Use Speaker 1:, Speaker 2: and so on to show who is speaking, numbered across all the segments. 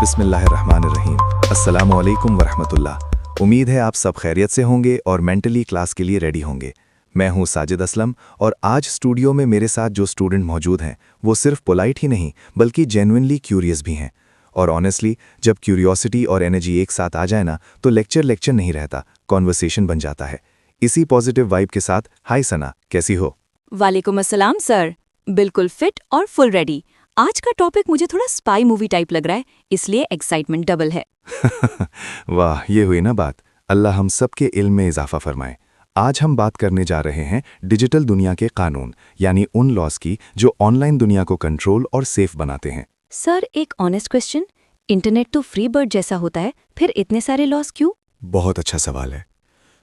Speaker 1: बिस्मिल्लाहिर्रहमानिर्रहीम। अस्सलामु अलैकुम वरहमतुल्लाह। उम्मीद है आप सब खैरियत से होंगे और मेंटली क्लास के लिए रेडी होंगे। मैं हूं साजिद असलम और आज स्टूडियो में मेरे साथ जो स्टूडेंट मौजूद हैं वो सिर्फ पोलाइट ही नहीं बल्कि जेन्युइनली क्यूरियस भी हैं। और ऑनेस्टली जब क्यूरियोसिटी और एनर्जी एक साथ आ जाए ना तो लेक्चर नहीं रहता, कॉन्वर्सेशन बन जाता है। इसी पॉजिटिव वाइब के साथ हाय सना, कैसी हो?
Speaker 2: वालेकुम अस्सलाम सर, बिल्कुल फिट और फुल रेडी। आज का टॉपिक मुझे थोड़ा स्पाई मूवी टाइप लग रहा है, इसलिए एक्साइटमेंट डबल है।
Speaker 1: वाह, ये हुई ना बात। अल्लाह हम सब के इल्म में इजाफा फरमाए। आज हम बात करने जा रहे हैं डिजिटल दुनिया के कानून, यानी उन लॉज की जो ऑनलाइन दुनिया को कंट्रोल और सेफ बनाते हैं।
Speaker 2: सर एक ऑनेस्ट क्वेश्चन, इंटरनेट तो फ्री बर्ड जैसा होता है, फिर इतने सारे लॉज क्यों?
Speaker 1: बहुत अच्छा सवाल है।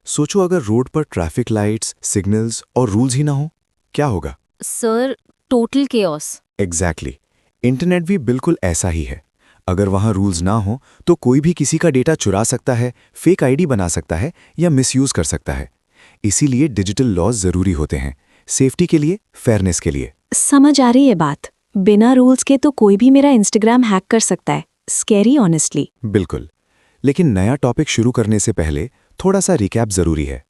Speaker 1: सोचो अगर रोड पर ट्रैफिक लाइट्स, सिग्नल्स और रूल्स ही ना हो, क्या होगा?
Speaker 2: Sir total chaos.
Speaker 1: Exactly. Internet भी बिल्कुल ऐसा ही है। अगर वहाँ रूल्स ना हो तो कोई भी किसी का डेटा चुरा सकता है, फेक आईडी बना सकता है या मिसयूज कर सकता है। इसीलिए डिजिटल लॉज जरूरी होते हैं, सेफ्टी के लिए, फेयरनेस के लिए।
Speaker 2: समझ आ रही है बात। बिना रूल्स के तो कोई भी मेरा इंस्टाग्राम हैक कर सकता है। Scary honestly.
Speaker 1: बिल्कुल। लेकिन नया टॉपिक शुरू करने से पहले थोड़ा सा रिकैप जरूरी है।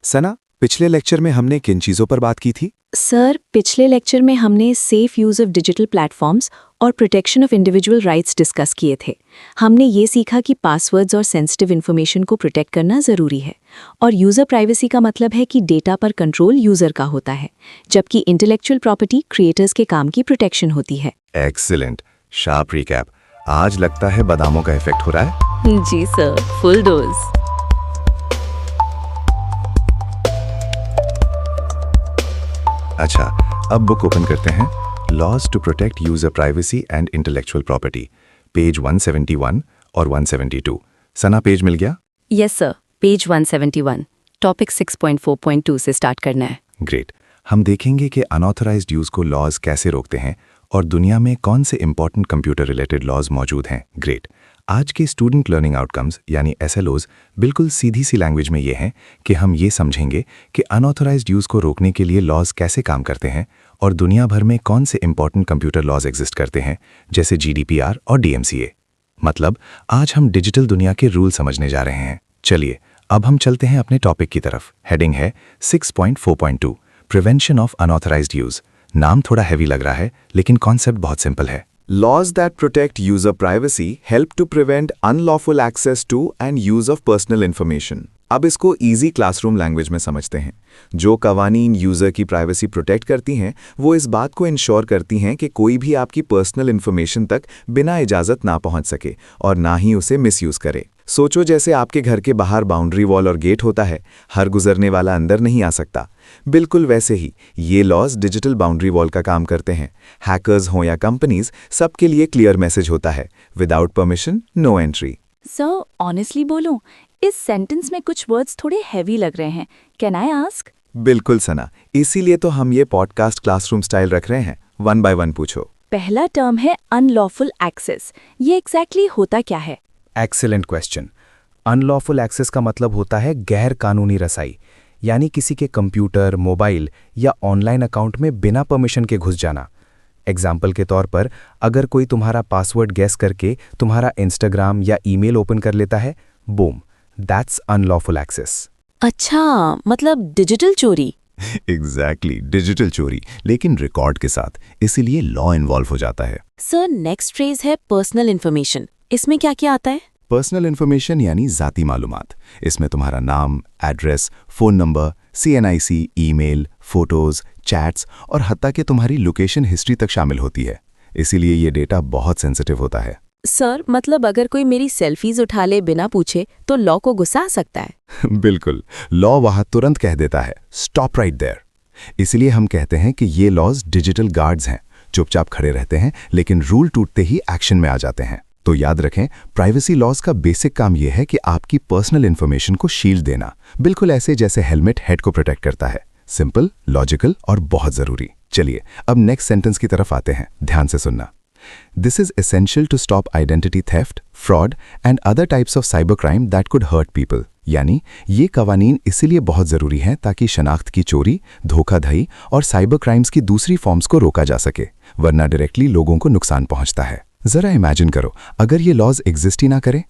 Speaker 1: सना, पिछले लेक्चर में हमने किन चीज़ों पर बात की थी?
Speaker 2: सर पिछले लेक्चर में हमने safe use of digital platforms और protection of individual rights discuss किए थे। हमने ये सीखा कि पासवर्ड्स और सेंसिटिव इन्फॉर्मेशन को प्रोटेक्ट करना ज़रूरी है, और यूज़र प्राइवेसी का मतलब है कि डेटा पर कंट्रोल यूज़र का होता है, जबकि इंटेलेक्चुअल प्रॉपर्टी क्रिएटर्स के काम की प्रोटेक्शन होती है।
Speaker 1: Excellent, sharp recap. आज लगता है बादामों का इफेक्ट हो रहा है।
Speaker 2: जी सर, फुल डोज।
Speaker 1: अच्छा, अब बुक ओपन करते हैं। Laws to protect user privacy and intellectual property, page 171 और 172। सना, पेज मिल गया?
Speaker 2: यस सर, पेज 171, टॉपिक 6.4.2 से स्टार्ट करना है।
Speaker 1: ग्रेट। हम देखेंगे कि अनऑथराइज्ड यूज को लॉज कैसे रोकते हैं और दुनिया में कौन से इंपॉर्टेंट कंप्यूटर रिलेटेड लॉज मौजूद हैं। ग्रेट। आज के स्टूडेंट लर्निंग आउटकम्स यानी SLOs बिल्कुल सीधी सी लैंग्वेज में ये हैं कि हम ये समझेंगे कि अनऑथराइज्ड यूज़ को रोकने के लिए लॉज कैसे काम करते हैं और दुनिया भर में कौन से इंपॉर्टेंट कंप्यूटर लॉज एग्जिस्ट करते हैं, जैसे GDPR और DMCA। मतलब आज हम डिजिटल दुनिया के रूल समझने जा रहे हैं। चलिए अब हम चलते हैं अपने टॉपिक की तरफ। हेडिंग है 6.4.2, प्रिवेंशन ऑफ अनऑथराइज्ड यूज़। नाम थोड़ा हैवी लग रहा है लेकिन कॉन्सेप्ट बहुत सिंपल है। Laws that protect user privacy help to prevent unlawful access to and use of personal information. अब इसको इजी क्लासरूम लैंग्वेज में समझते हैं। जो कवानीन यूज़र की प्राइवेसी प्रोटेक्ट करती हैं वो इस बात को इंश्योर करती हैं कि कोई भी आपकी पर्सनल इन्फॉर्मेशन तक बिना इजाज़त ना पहुंच सके और ना ही उसे मिसयूज़ करे। सोचो जैसे आपके घर के बाहर बाउंड्री वॉल और गेट होता है, हर गुजरने वाला अंदर नहीं आ सकता। बिल्कुल वैसे ही ये लॉज डिजिटल बाउंड्री वॉल का काम करते हैं। हैकर्स हों या कंपनीज, सबके लिए क्लियर मैसेज होता है, without permission no entry.
Speaker 2: Sir honestly बोलूं, इस सेंटेंस में कुछ वर्ड्स थोड़े हैवी लग रहे हैं। Can I ask?
Speaker 1: बिल्कुल सना, इसीलिए तो हम ये पॉडकास्ट क्लासरूम स्टाइल रख रहे हैं। 1 by 1 पूछो।
Speaker 2: पहला टर्म है अनलॉफुल एक्सेस। ये एग्जैक्टली होता क्या है?
Speaker 3: Excellent question. अनलॉफुल एक्सेस का मतलब होता है गैर कानूनी रसाई, यानी किसी के कंप्यूटर, मोबाइल या ऑनलाइन अकाउंट में बिना परमिशन के घुस जाना। एग्जाम्पल के तौर पर, अगर कोई तुम्हारा पासवर्ड गैस करके तुम्हारा इंस्टाग्राम या ईमेल ओपन कर लेता है, बूम, दैट्स अनलॉफुल एक्सेस।
Speaker 2: अच्छा, मतलब डिजिटल चोरी।
Speaker 1: एग्जैक्टली, डिजिटल चोरी, लेकिन रिकॉर्ड के साथ, इसीलिए लॉ इन्वॉल्व हो जाता है।
Speaker 2: सर नेक्स्ट फ्रेज है पर्सनल इन्फॉर्मेशन। इसमें क्या क्या आता है?
Speaker 1: पर्सनल इन्फॉर्मेशन यानी ज़ाती मालूमात। इसमें तुम्हारा नाम, address, phone number, CNIC, email, photos, chats और हत्ता कि तुम्हारी लोकेशन हिस्ट्री तक शामिल होती है। इसीलिए ये डेटा बहुत सेंसिटिव होता है।
Speaker 2: सर मतलब अगर कोई मेरी सेल्फीज उठा ले बिना पूछे तो लॉ को गुस्सा आ सकता है?
Speaker 1: बिल्कुल, लॉ वहाँ तुरंत कह देता है, स्टॉप राइट देयर। इसलिए हम कहते हैं कि ये लॉज डिजिटल गार्ड्स हैं, चुपचाप खड़े रहते हैं लेकिन रूल टूटते ही एक्शन में आ जाते हैं। तो याद रखें, प्राइवेसी लॉज का बेसिक काम यह है कि आपकी पर्सनल इन्फॉर्मेशन को शील्ड देना, बिल्कुल ऐसे जैसे हेलमेट हेड को प्रोटेक्ट करता है। सिंपल, लॉजिकल और बहुत जरूरी। चलिए अब नेक्स्ट सेंटेंस की तरफ आते हैं, ध्यान से सुनना। This is essential to stop identity theft, fraud and other types of cybercrime that could hurt people. यानी ये कवानीन इसीलिए बहुत ज़रूरी हैं ताकि शनाख्त की चोरी, धोखाधड़ी और साइबर क्राइम्स की दूसरी फॉर्म्स को रोका जा सके, वरना डायरेक्टली लोगों को नुकसान पहुंचता है। जरा इमेजिन करो, अगर ये लॉज एग्जिस्ट ही ना करें।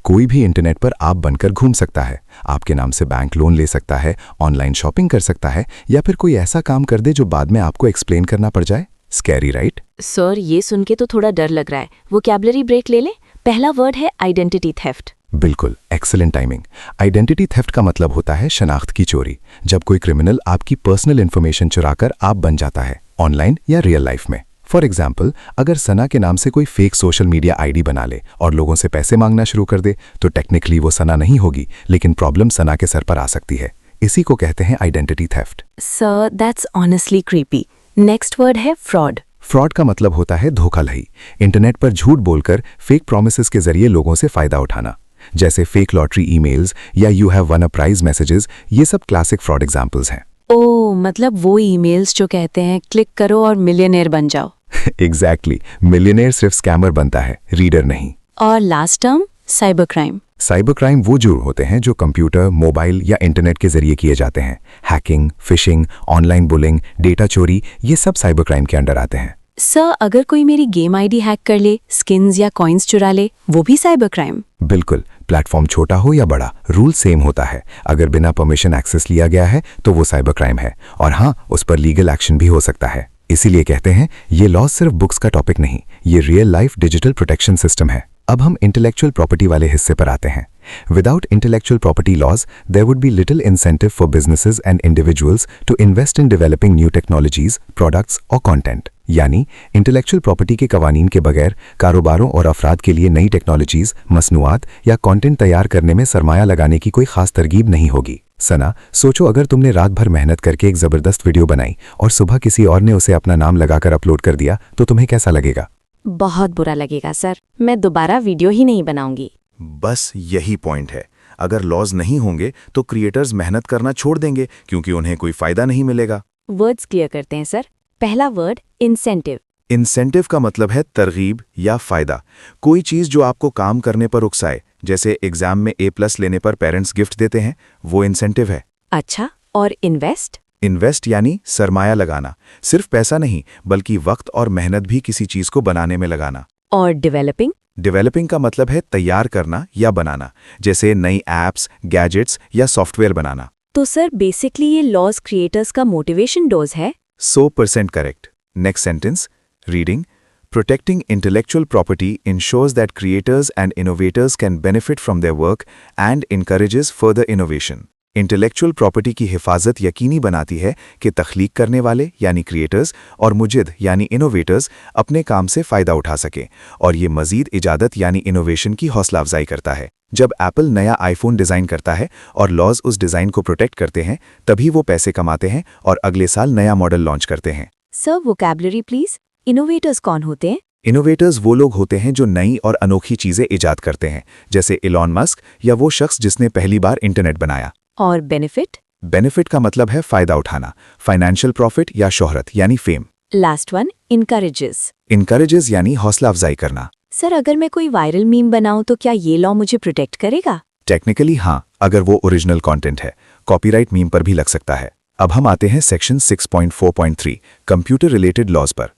Speaker 1: कोई भी इंटरनेट पर आप बनकर घूम सकता है, आपके नाम से बैंक लोन ले सकता है, ऑनलाइन शॉपिंग कर सकता है, या फिर कोई ऐसा काम कर दे जो बाद में आपको एक्सप्लेन करना पड़ जाए। Scary, right?
Speaker 2: सर, ये सुन के तो थोड़ा डर लग रहा है। वोकैबुलरी ब्रेक ले लें। पहला वर्ड है आइडेंटिटी थेफ्ट।
Speaker 1: बिल्कुल, एक्सीलेंट टाइमिंग। आइडेंटिटी थेफ्ट का मतलब होता है शनाख्त की चोरी। जब कोई क्रिमिनल आपकी पर्सनल इन्फॉर्मेशन चुराकर आप बन जाता है, ऑनलाइन या रियल लाइफ में। फॉर एग्जाम्पल, अगर सना के नाम से कोई फेक सोशल मीडिया आईडी बना ले और लोगों से पैसे मांगना शुरू कर दे, तो टेक्निकली वो सना नहीं होगी, लेकिन प्रॉब्लम सना के सर पर आ सकती है। इसी को कहते हैं identity theft.
Speaker 2: Sir, that's honestly creepy. Next word है फ्रॉड।
Speaker 1: फ्रॉड का मतलब होता है धोखाधड़ी। इंटरनेट पर झूठ बोलकर फेक प्रॉमिसेस के जरिए लोगों से फायदा उठाना, जैसे फेक लॉटरी ईमेल्स या you have won a prize messages. ये सब क्लासिक फ्रॉड एग्जांपल्स हैं।
Speaker 2: ओह, मतलब वो ईमेल्स जो कहते हैं क्लिक करो और मिलियनेयर बन जाओ।
Speaker 1: एग्जैक्टली, मिलियनेयर सिर्फ स्कैमर बनता है, रीडर नहीं।
Speaker 2: और last term cyber crime.
Speaker 1: Cyber crime वो जुर्म होते हैं जो कंप्यूटर, मोबाइल या इंटरनेट के जरिए किए जाते हैं। Hacking, fishing, online bullying, data चोरी, ये सब साइबर क्राइम के अंडर आते हैं।
Speaker 2: सर, अगर कोई मेरी गेम आईडी हैक कर ले, स्किन्स या कॉइन्स चुरा ले, वो भी साइबर क्राइम?
Speaker 1: बिल्कुल, प्लेटफॉर्म छोटा हो या बड़ा, रूल सेम होता है। अगर बिना परमिशन एक्सेस लिया गया है तो वो साइबर क्राइम है, और हाँ, उस पर लीगल एक्शन भी हो सकता है। इसीलिए कहते हैं ये लॉ सिर्फ बुक्स का टॉपिक नहीं, ये real life digital protection system है। अब हम इंटेलेक्चुअल प्रॉपर्टी वाले हिस्से पर आते हैं। Without intellectual property laws, there would be little incentive for businesses and individuals to invest in developing new technologies, products or content. यानी इंटेलेक्चुअल प्रॉपर्टी के कवानीन के बगैर कारोबारों और अफराद के लिए नई टेक्नोलॉजीज, मसनूआत या कंटेंट तैयार करने में सरमाया लगाने की कोई खास तरगीब नहीं होगी। सना, सोचो अगर तुमने रात भर मेहनत करके एक जबरदस्त वीडियो बनाई और सुबह किसी और ने उसे अपना नाम लगाकर अपलोड कर दिया, तो तुम्हें कैसा लगेगा?
Speaker 2: बहुत बुरा लगेगा सर। मैं दोबारा वीडियो ही नहीं बनाऊंगी।
Speaker 4: बस यही पॉइंट है। अगर लॉज नहीं होंगे तो क्रिएटर्स मेहनत करना छोड़ देंगे, क्योंकि उन्हें कोई फायदा नहीं मिलेगा।
Speaker 2: वर्ड्स क्लियर करते हैं सर। पहला वर्ड इंसेंटिव।
Speaker 4: इंसेंटिव का मतलब है तरगीब या फायदा। कोई चीज जो आपको काम करने पर उकसाए, जैसे एग्जाम में A+ लेने पर पेरेंट्स गिफ्ट देते हैं, वो इंसेंटिव है।
Speaker 2: अच्छा, और इन्वेस्ट?
Speaker 4: इन्वेस्ट यानी सरमाया लगाना। सिर्फ पैसा नहीं, बल्कि वक्त और मेहनत भी किसी चीज को बनाने में लगाना।
Speaker 2: और डेवलपिंग?
Speaker 4: डेवलपिंग का मतलब है तैयार करना या बनाना, जैसे नई एप्स, गैजेट्स या सॉफ्टवेयर बनाना।
Speaker 2: तो सर, बेसिकली ये लॉज क्रिएटर्स का मोटिवेशन डोज है।
Speaker 4: 100% correct. Next sentence, reading. Protecting intellectual property ensures that creators and innovators can benefit from their work and encourages further innovation. Intellectual property की हिफाजत यकीनी बनाती है कि तख्लीक करने वाले यानी क्रिएटर्स और मुजिद यानी इनोवेटर्स अपने काम से फ़ायदा उठा सकें, और ये मज़ीद इजादत यानी इनोवेशन की हौसला अफजाई करता है। जब एप्पल नया आईफोन डिज़ाइन करता है और लॉज उस डिज़ाइन को प्रोटेक्ट करते हैं, तभी वो पैसे कमाते हैं और अगले साल नया मॉडल लॉन्च करते हैं।
Speaker 2: Sir, vocabulary please. इनोवेटर्स कौन होते हैं?
Speaker 4: इनोवेटर्स वो लोग होते हैं जो नई और अनोखी चीज़ें ईजाद करते हैं, जैसे इलॉन मस्क या वो शख्स जिसने पहली बार इंटरनेट बनाया।
Speaker 2: और बेनिफिट?
Speaker 4: बेनिफिट का मतलब है फ़ायदा उठाना, फाइनेंशियल प्रॉफिट या शोहरत यानी fame.
Speaker 2: Last one, encourages.
Speaker 4: Encourages यानी हौसला अफजाई करना।
Speaker 2: सर, अगर मैं कोई वायरल मीम बनाऊं तो क्या ये लॉ मुझे प्रोटेक्ट करेगा?
Speaker 4: टेक्निकली हाँ, अगर वो ओरिजिनल कंटेंट है। कॉपीराइट मीम पर भी लग सकता है। अब हम आते हैं सेक्शन 6.4.3 कंप्यूटर रिलेटेड लॉज पर।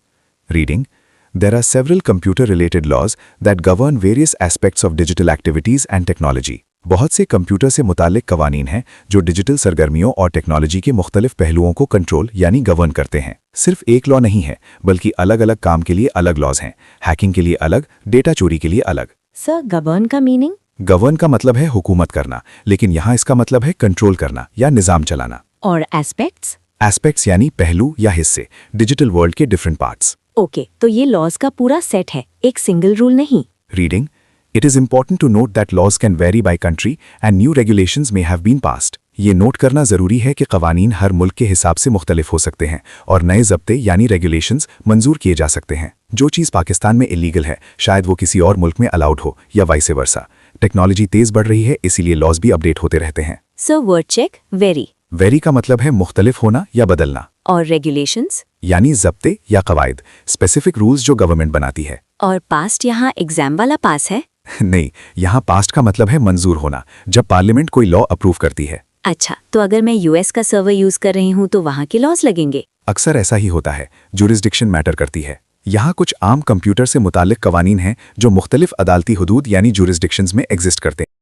Speaker 4: Reading. There are several computer-related laws that govern various aspects of digital activities and technology. बहुत से कंप्यूटर से मुतालिक कवानीन हैं जो डिजिटल सरगर्मियों और टेक्नोलॉजी के मुख्तलिफ पहलुओं को कंट्रोल यानी गवर्न करते हैं। सिर्फ एक लॉ नहीं है, बल्कि अलग अलग काम के लिए अलग लॉज हैं। हैकिंग के लिए अलग, डेटा चोरी के लिए अलग।
Speaker 2: सर, गवर्न का मीनिंग?
Speaker 4: गवर्न का मतलब है हुकूमत करना, लेकिन यहाँ इसका मतलब है कंट्रोल करना या निज़ाम चलाना।
Speaker 2: और एस्पेक्ट्स?
Speaker 4: एस्पेक्ट्स यानी पहलू या हिस्से, डिजिटल वर्ल्ड के डिफरेंट पार्ट्स।
Speaker 2: ओके, तो ये लॉज का पूरा सेट है, एक सिंगल रूल नहीं।
Speaker 4: Reading. It is important to note that laws can vary by country and new regulations may have been passed. ये नोट करना ज़रूरी है कि कवानीन हर मुल्क के हिसाब से मुख्तलिफ हो सकते हैं और नए ज़ब्ते यानी रेगुलेशंस मंजूर किए जा सकते हैं। जो चीज़ पाकिस्तान में इलीगल है, शायद वो किसी और मुल्क में अलाउड हो या वाइस वर्सा। टेक्नोलॉजी तेज़ बढ़ रही है, इसीलिए लॉज भी अपडेट होते रहते हैं।
Speaker 2: Sir, word check, very.
Speaker 4: Very का मतलब है मुख्तलिफ होना या बदलना।
Speaker 2: और रेगुलेशंस?
Speaker 4: यानी ज़ब्ते या कवायद, स्पेसिफिक रूल्स जो गवर्नमेंट बनाती है।
Speaker 2: और पास्ट यहाँ एग्जाम वाला पास है?
Speaker 4: नहीं, यहाँ पास्ट का मतलब है मंजूर होना, जब पार्लियामेंट कोई लॉ अप्रूव करती है।
Speaker 2: अच्छा, तो अगर मैं यूएस का सर्वर यूज कर रही हूँ तो वहाँ के लॉज लगेंगे?
Speaker 4: अक्सर ऐसा ही होता है, जुरिस्डिक्शन मैटर करती है। यहाँ कुछ आम कंप्यूटर से मुतालिक कवानीन हैं जो मुख्तलिफ अदालती हुदूद यानी जुरिस्डिक्शंस में एग्जिस्ट करते हैं।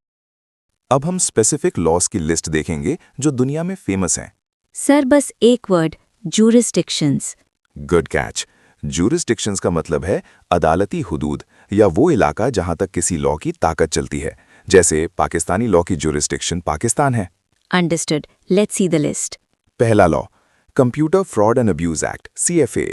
Speaker 4: अब हम स्पेसिफिक लॉज की लिस्ट देखेंगे जो दुनिया में फेमस हैं।
Speaker 2: सर बस एक word, jurisdictions।
Speaker 4: Good catch. Jurisdictions का मतलब है अदालती हुदूद या वो इलाका जहां तक किसी लॉ की ताकत चलती है। जैसे पाकिस्तानी लॉ की जुरिस्डिक्शन पाकिस्तान है।
Speaker 2: Understood. Let's see the list.
Speaker 4: पहला law, computer fraud and abuse act CFA।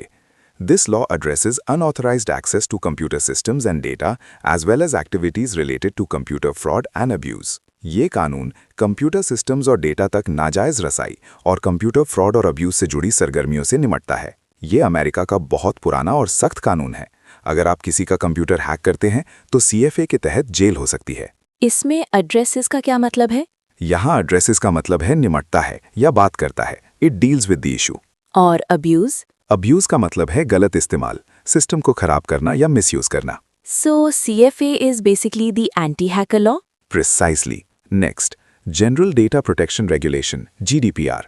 Speaker 4: This law addresses unauthorized access to computer systems and data as well as activities related to computer fraud and abuse. ये कानून computer systems और data तक नाजायज रसाई और computer fraud और abuse से जुड़ी सरगर्मियों से निपटता है। ये अमेरिका का बहुत पुराना और सख्त कानून है। अगर आप किसी का कंप्यूटर हैक करते हैं तो CFA के तहत जेल हो सकती है।
Speaker 2: इसमें एड्रेसेस का क्या मतलब है?
Speaker 4: यहाँ एड्रेसेस का मतलब है निपटता है या बात करता है। It deals with the issue.
Speaker 2: और अब्यूज?
Speaker 4: अब्यूज का मतलब है गलत इस्तेमाल, सिस्टम को खराब करना या मिसयूज करना।
Speaker 2: So CFA is basically the anti-hacker law?
Speaker 4: Precisely. Next, General Data Protection Regulation (GDPR).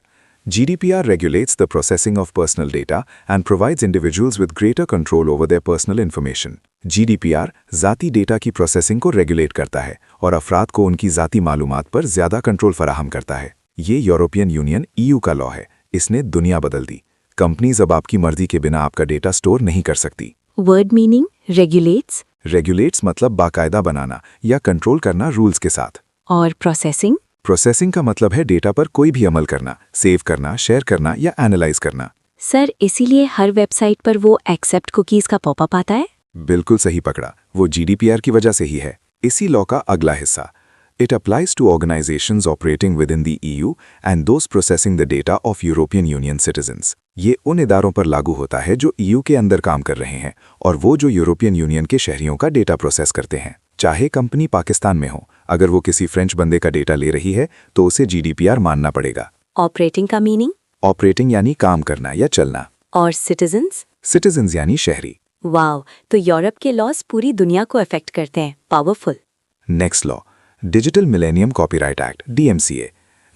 Speaker 4: GDPR regulates the processing of personal data and provides individuals with greater control over their personal information. GDPR ज़ाती data की processing को regulate करता है और अफराद को उनकी ज़ाती मालूमात पर ज़्यादा कंट्रोल फराहम करता है। ये यूरोपियन यूनियन EU का लॉ है। इसने दुनिया बदल दी। कंपनीज अब आपकी मर्जी के बिना आपका डेटा स्टोर नहीं कर सकती।
Speaker 2: Word meaning regulates?
Speaker 4: रेगुलेट्स मतलब बाकायदा बनाना या कंट्रोल करना रूल्स के साथ।
Speaker 2: और प्रोसेसिंग?
Speaker 4: प्रोसेसिंग का मतलब है डेटा पर कोई भी अमल करना, सेव करना, शेयर करना या एनालाइज करना।
Speaker 2: सर इसीलिए हर वेबसाइट पर वो एक्सेप्ट कुकीज का पॉपअप आता है?
Speaker 4: बिल्कुल सही पकड़ा, वो GDPR की वजह से ही है। इसी लॉ का अगला हिस्सा, it applies to organisations operating within the EU and those processing the data of European Union citizens. ये उन इदारों पर लागू होता है जो EU के अंदर काम कर रहे हैं और वो जो यूरोपियन यूनियन के शहरियों का डेटा प्रोसेस करते हैं। चाहे कंपनी पाकिस्तान में हो, अगर वो किसी फ्रेंच बंदे का डेटा ले रही है तो उसे GDPR मानना पड़ेगा।
Speaker 2: ऑपरेटिंग का मीनिंग?
Speaker 4: ऑपरेटिंग यानी काम करना या चलना।
Speaker 2: और सिटीजन्स?
Speaker 4: सिटीजन्स यानी शहरी।
Speaker 2: वाव, तो यूरोप के लॉज पूरी दुनिया को अफेक्ट करते हैं। Powerful.
Speaker 4: Next law, digital millennium copyright act DMCA.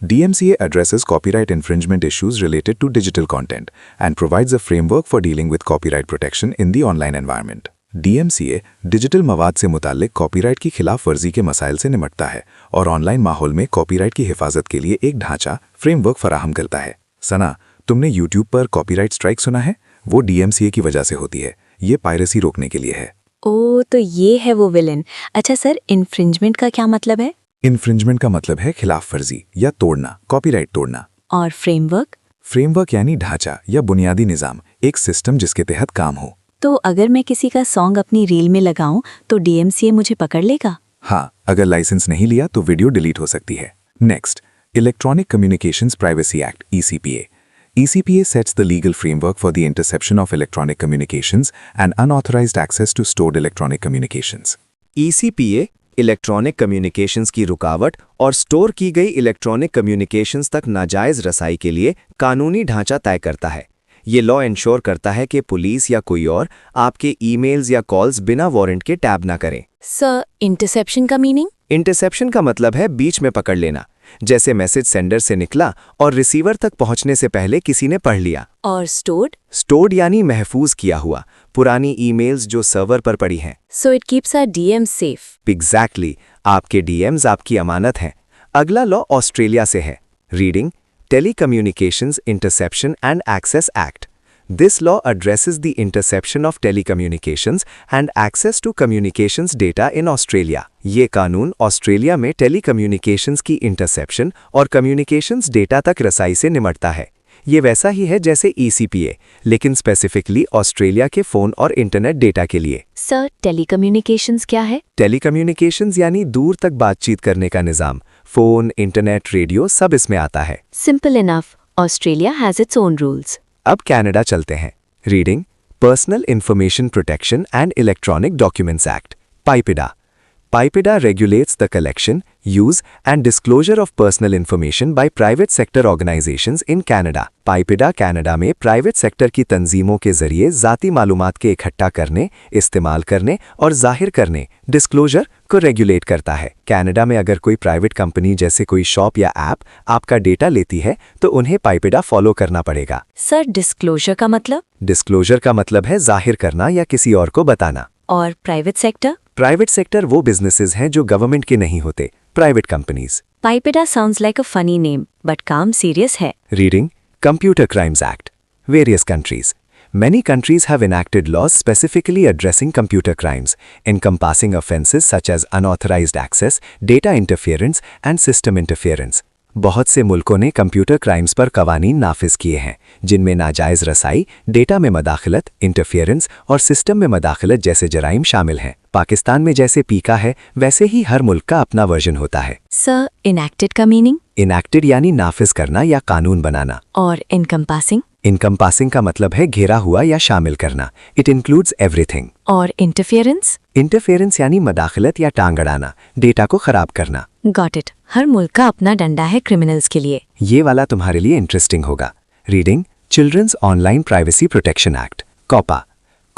Speaker 4: DMCA addresses copyright infringement issues related to digital content and provides a framework for dealing with copyright protection in the online environment. DMCA digital मवाद से मुताल्लिक copyright की खिलाफ वर्जी के मसाइल से निपटता है और online माहौल में कॉपीराइट की हिफाजत के लिए एक ढांचा फ्रेमवर्क फराहम करता है। सना, तुमने YouTube पर कॉपीराइट स्ट्राइक सुना है? वो DMCA की वजह से होती है। ये पायरेसी रोकने के लिए है।
Speaker 2: ओ, तो ये है वो विलन। अच्छा सर, इन्फ्रिंजमेंट का क्या मतलब है?
Speaker 4: इन्फ्रिंजमेंट का मतलब है खिलाफ वर्जी या तोड़ना, कॉपीराइट तोड़ना।
Speaker 2: और फ्रेमवर्क?
Speaker 4: फ्रेमवर्क यानी ढांचा या बुनियादी निज़ाम, एक सिस्टम जिसके तहत काम हो।
Speaker 2: तो अगर मैं किसी का सॉन्ग अपनी रील में लगाऊं तो DMCA मुझे पकड़ लेगा?
Speaker 4: हाँ, अगर लाइसेंस नहीं लिया तो वीडियो डिलीट हो सकती है। Next, electronic communications privacy act ECPA. ECPA sets the legal framework for the interception of electronic communications and unauthorized access to stored electronic communications.
Speaker 3: ECPA electronic communications की रुकावट और स्टोर की गई इलेक्ट्रॉनिक कम्युनिकेशंस तक नाजायज रसाई के लिए कानूनी ढांचा तय करता है। ये लॉ इंश्योर करता है कि पुलिस या कोई और आपके ईमेल्स या कॉल्स बिना वारंट के टैब ना करें।
Speaker 2: सर, इंटरसेप्शन का मीनिंग?
Speaker 3: इंटरसेप्शन का मतलब है बीच में पकड़ लेना, जैसे मैसेज सेंडर से निकला और रिसीवर तक पहुंचने से पहले किसी ने पढ़ लिया।
Speaker 2: और स्टोर्ड?
Speaker 3: स्टोर्ड यानी महफूज किया हुआ, पुरानी ईमेल्स जो सर्वर पर पड़ी हैं।
Speaker 2: So it keeps our DMs safe.
Speaker 3: Exactly, आपके DMs आपकी अमानत हैं। अगला लॉ ऑस्ट्रेलिया से है, reading telecommunications interception and access act. This law addresses the interception of telecommunications and access to communications data in Australia. ये कानून ऑस्ट्रेलिया में telecommunications की इंटरसेप्शन और कम्युनिकेशंस डेटा तक रसाई से निपटता है। ये वैसा ही है जैसे ECPA, लेकिन स्पेसिफिकली ऑस्ट्रेलिया के फ़ोन और इंटरनेट डेटा के लिए।
Speaker 2: सर, टेलीकम्युनिकेशंस क्या है?
Speaker 3: टेलीकम्युनिकेशंस यानी दूर तक बातचीत करने का निज़ाम। फ़ोन, इंटरनेट, रेडियो सब इसमें आता है।
Speaker 2: Simple enough, Australia has its own rules.
Speaker 3: अब कनाडा चलते हैं, reading personal information protection and electronic documents act, PIPEDA.
Speaker 4: PIPEDA regulates the collection, use and disclosure of personal information by private sector organizations in Canada. PIPEDA Canada में private sector की तंजीमों के जरिए ज़ाती मालूमात के इकट्ठा करने, इस्तेमाल करने और जाहिर करने, डिस्क्लोजर को रेगुलेट करता है। कनाडा में अगर कोई प्राइवेट कंपनी जैसे कोई शॉप या ऐप आपका डेटा लेती है तो उन्हें PIPEDA फॉलो करना पड़ेगा।
Speaker 2: सर, डिस्क्लोजर का मतलब?
Speaker 4: डिस्क्लोजर का मतलब है जाहिर करना या किसी और को बताना।
Speaker 2: और प्राइवेट सेक्टर?
Speaker 4: प्राइवेट सेक्टर वो बिजनेसेस हैं जो गवर्नमेंट के नहीं होते, private companies.
Speaker 2: PIPEDA sounds like a funny name, but काम सीरियस है।
Speaker 4: Reading Computer Crimes Act. Various countries. Many countries have enacted laws specifically addressing computer crimes, encompassing offenses such as unauthorized access, data interference, and system interference. बहुत से मुल्कों ने computer crimes पर कवानीन नाफिज किए हैं, जिनमें नाजायज़ रसाई, डेटा में मदाखलत, इंटरफियरेंस और सिस्टम में मदाखलत जैसे जराइम शामिल हैं। पाकिस्तान में जैसे पीका है, वैसे ही हर मुल्क का अपना वर्जन होता है।
Speaker 2: सर, इनैक्टेड का मीनिंग?
Speaker 4: इनैक्टेड यानी नाफिज करना या कानून बनाना।
Speaker 2: और इनकम्पासिंग?
Speaker 4: इनकम्पासिंग का मतलब है घेरा हुआ या शामिल करना। It includes everything.
Speaker 2: और इंटरफियरेंस?
Speaker 4: इंटरफेरेंस यानी मदाखलत या टांग अड़ाना, डेटा को खराब करना।
Speaker 2: Got it. हर मुल्क का अपना डंडा है क्रिमिनल्स के लिए।
Speaker 4: ये वाला तुम्हारे लिए इंटरेस्टिंग होगा। Reading children's online privacy protection act, COPPA.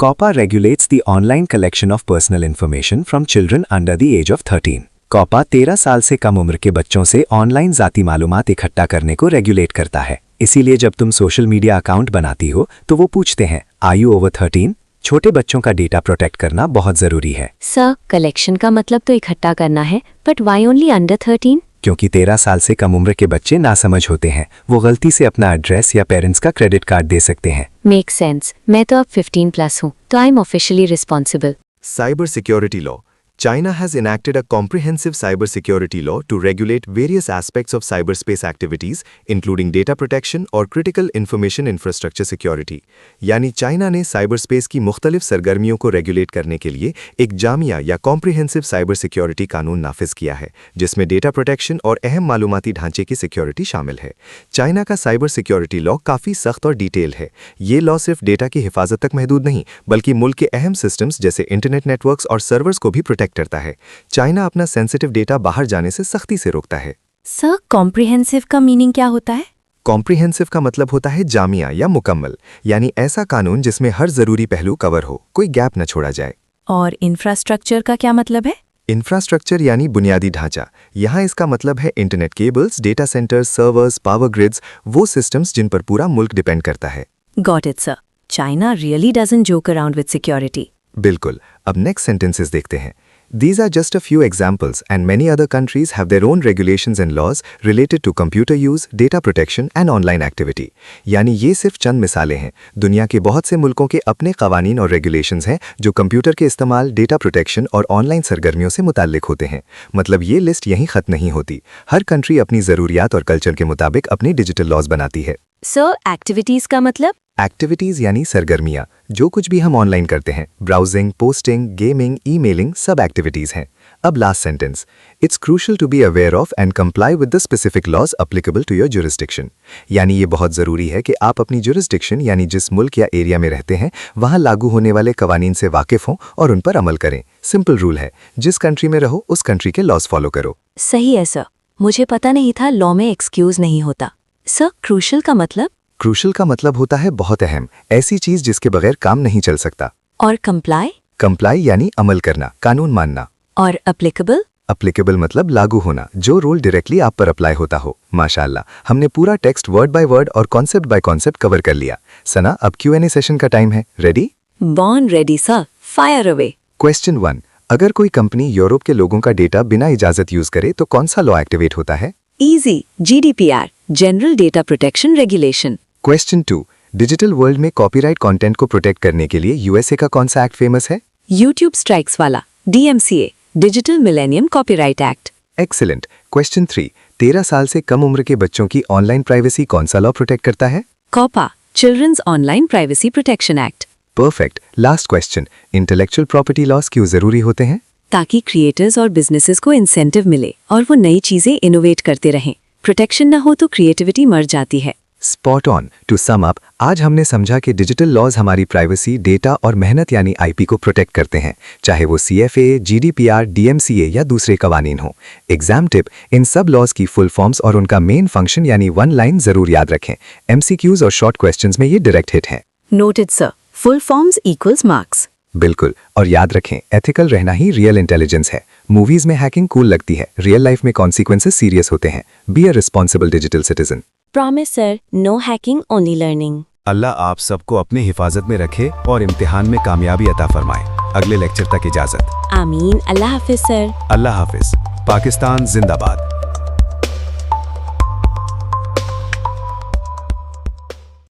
Speaker 4: COPPA regulates the online collection of personal information from children under the age of 13. कॉपा 13 साल से कम उम्र के बच्चों से ऑनलाइन ज़ाती मालूमात इकट्ठा करने को रेगुलेट करता है। इसीलिए जब तुम सोशल मीडिया अकाउंट बनाती हो तो वो पूछते हैं, आर यू ओवर 13? छोटे बच्चों का डेटा प्रोटेक्ट करना बहुत ज़रूरी है।
Speaker 2: सर, कलेक्शन का मतलब तो इकट्ठा करना है, बट वाई ओनली अंडर 13?
Speaker 4: क्योंकि 13 साल से कम उम्र के बच्चे नासमझ होते हैं, वो गलती से अपना एड्रेस या पेरेंट्स का क्रेडिट कार्ड दे सकते हैं।
Speaker 2: Make sense. मैं तो अब 15+ हूँ, तो I am officially responsible.
Speaker 1: Cyber security law. China has enacted a comprehensive cybersecurity law to regulate various aspects of cyberspace activities, including data protection और critical information infrastructure security. यानी China ने cyberspace की मुख्तलिफ सरगर्मियों को रेगुलेट करने के लिए एक जामिया या कॉम्प्रिहेंसिव साइबर सिक्योरिटी कानून नाफिज किया है, जिसमें डेटा प्रोटेक्शन और अहम मालूमाती ढांचे की सिक्योरिटी शामिल है। चाइना का साइबर सिक्योरिटी लॉ काफ़ी सख्त और डिटेल है। ये लॉ सिर्फ डेटा की हिफाजत तक महदूद नहीं, बल्कि मुल्क के अहम सिस्टम्स जैसे इंटरनेट नेटवर्क्स और सर्वर्स को भी प्रोटेक्ट करता है। चाइना अपना सेंसिटिव डेटा बाहर जाने से सख्ती से रोकता है।
Speaker 2: सर, कॉम्प्रिहेंसिव का मीनिंग क्या होता है?
Speaker 1: कॉम्प्रिहेंसिव का मतलब होता है जामिया या मुकम्मल, यानी ऐसा कानून जिसमें हर जरूरी पहलू कवर हो, कोई गैप न छोड़ा जाए।
Speaker 2: और इंफ्रास्ट्रक्चर का क्या मतलब है?
Speaker 1: इंफ्रास्ट्रक्चर यानी बुनियादी ढांचा। यहाँ इसका मतलब है internet cables, data centres, servers, power grids, वो सिस्टम्स जिन पर पूरा मुल्क डिपेंड करता है।
Speaker 2: Got it sir. China really doesn't joke around with security.
Speaker 1: बिल्कुल। अब नेक्स्ट सेंटेंसेस देखते हैं। These are just a few examples, and many other countries have their own regulations and laws related to computer use, data protection and online activity. यानी ये सिर्फ चंद मिसालें हैं। दुनिया के बहुत से मुल्कों के अपने कवानीन और रेगुलेशंस हैं जो कंप्यूटर के इस्तेमाल, डेटा प्रोटेक्शन और ऑनलाइन सरगर्मियों से मुताल्लिक होते हैं। मतलब ये लिस्ट यहीं ख़त्म नहीं होती। हर कंट्री अपनी ज़रूरियात और कल्चर के मुताबिक अपनी डिजिटल लॉज बनाती है।
Speaker 2: सर, एक्टिविटीज़ का मतलब?
Speaker 1: एक्टिविटीज़ यानी सरगर्मियाँ, जो कुछ भी हम ऑनलाइन करते हैं, ब्राउजिंग, पोस्टिंग, गेमिंग, ईमेलिंग, सब एक्टिविटीज़ हैं। अब last sentence, it's crucial to be aware of and comply with the specific laws applicable to your jurisdiction. यानी ये बहुत ज़रूरी है कि आप अपनी जुरिस्डिक्शन यानी जिस मुल्क या एरिया में रहते हैं वहाँ लागू होने वाले कवानीन से वाकिफ़ हों और उन पर अमल करें। सिंपल रूल है, जिस कंट्री में रहो उस कंट्री के लॉज फॉलो करो।
Speaker 2: सही है सर, मुझे पता नहीं था लॉ में एक्सक्यूज़ नहीं होता। सर, क्रूशल का मतलब?
Speaker 1: क्रूशल का मतलब होता है बहुत अहम, ऐसी चीज़ जिसके बगैर काम नहीं चल सकता।
Speaker 2: और कंप्लाई?
Speaker 1: कंप्लाई यानी अमल करना, कानून मानना।
Speaker 2: और एप्लीकेबल?
Speaker 1: एप्लीकेबल मतलब लागू होना, जो रूल डायरेक्टली आप पर अप्लाई होता हो। माशाल्लाह, हमने पूरा टेक्स्ट वर्ड बाय वर्ड और कॉन्सेप्ट बाय कॉन्सेप्ट कवर कर लिया। सना, अब Q&A सेशन का टाइम है। Ready?
Speaker 2: Born ready sir, fire away.
Speaker 1: Question 1, अगर कोई कंपनी यूरोप के लोगों का डेटा बिना इजाजत यूज करे तो कौन सा लॉ एक्टिवेट होता है?
Speaker 2: Easy, GDPR, general data protection regulation.
Speaker 1: Question 2, digital world में कॉपीराइट कंटेंट को प्रोटेक्ट करने के लिए USA का कौन सा एक्ट फेमस है?
Speaker 2: यूट्यूब स्ट्राइक्स वाला, DMCA, digital millennium copyright act.
Speaker 1: Excellent. Question 3, 13 साल से कम उम्र के बच्चों की ऑनलाइन प्राइवेसी कौन सा लॉ प्रोटेक्ट करता है?
Speaker 2: COPPA, children's online privacy protection act.
Speaker 1: Perfect. Last question, intellectual property laws क्यों जरूरी होते हैं?
Speaker 2: ताकि क्रिएटर्स और बिजनेसेस को इंसेंटिव मिले और वो नई चीजें इनोवेट करते रहें। प्रोटेक्शन न हो तो क्रिएटिविटी मर जाती है।
Speaker 1: Spot on. To sum up, आज हमने समझा कि डिजिटल लॉज हमारी प्राइवेसी, डेटा और मेहनत यानी आईपी को प्रोटेक्ट करते हैं, चाहे वो सीएफए, जीडीपीआर, डीएमसीए या दूसरे कवानीन हो। एग्जाम टिप, इन सब लॉज की फुल फॉर्म्स और उनका मेन फंक्शन यानी वन लाइन जरूर याद रखें। एमसीक्यूज और शॉर्ट क्वेश्चंस में ये डायरेक्ट हिट हैं।
Speaker 2: Noted sir, full forms equals marks.
Speaker 1: बिल्कुल, और याद रखें, एथिकल रहना ही रियल इंटेलिजेंस है। मूवीज में हैकिंग कूल लगती है, रियल लाइफ में कॉन्सिक्वेंसेस सीरियस होते हैं। Be a responsible digital citizen.
Speaker 5: Promise sir, no hacking, only learning.
Speaker 3: अल्लाह आप सबको अपनी हिफाजत में रखे और इम्तिहान में कामयाबी अता फरमाए। अगले लेक्चर तक इजाजत।
Speaker 5: Ameen. Allah Hafiz sir.
Speaker 3: अल्लाह हाफिज। पाकिस्तान जिंदाबाद।